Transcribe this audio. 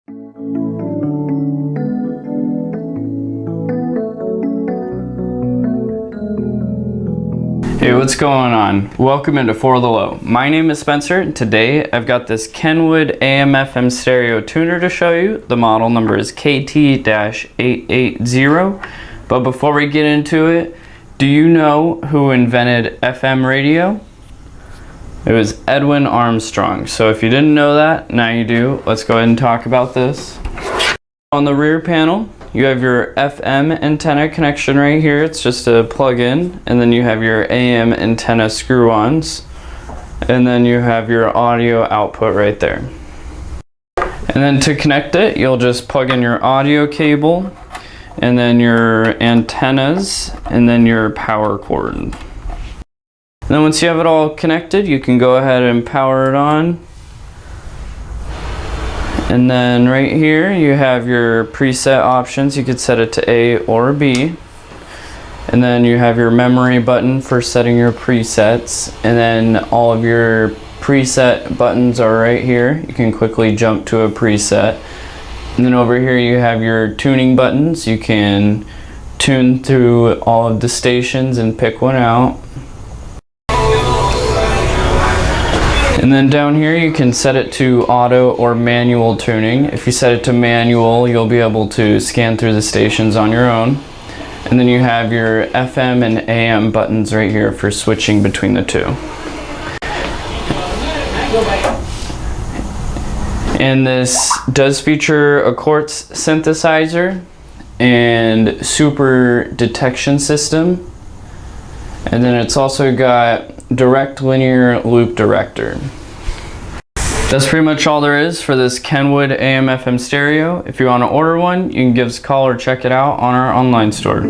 Hey, what's going on? Welcome into For the Low. My name is Spencer, and today I've got this Kenwood AM/FM stereo tuner to show you. The model number is KT-880. But before we get into it, do you know who invented FM radio? It was Edwin Armstrong. So if you didn't know that, now you do. Let's go ahead and talk about this. On the rear panel, you have your FM antenna connection right here. It's just a plug-in, and then you have your AM antenna screw-ons, and then you have your audio output right there. And then to connect it, you'll just plug in your audio cable, and then your antennas, and then your power cord. And then once you have it all connected, you can go ahead and power it on. And then right here you have your preset options. You could set it to A or B. And then you have your memory button for setting your presets. And then all of your preset buttons are right here. You can quickly jump to a preset. And then over here you have your tuning buttons. You can tune through all of the stations and pick one out. And then down here you can set it to auto or manual tuning. If you set it to manual, you'll be able to scan through the stations on your own. And then you have your FM and AM buttons right here for switching between the two. And this does feature a Quartz synthesizer and super detection system. And then it's also got direct linear loop director. That's pretty much all there is for this Kenwood AM/FM stereo. If you want to order one, you can give us a call or check it out on our online store.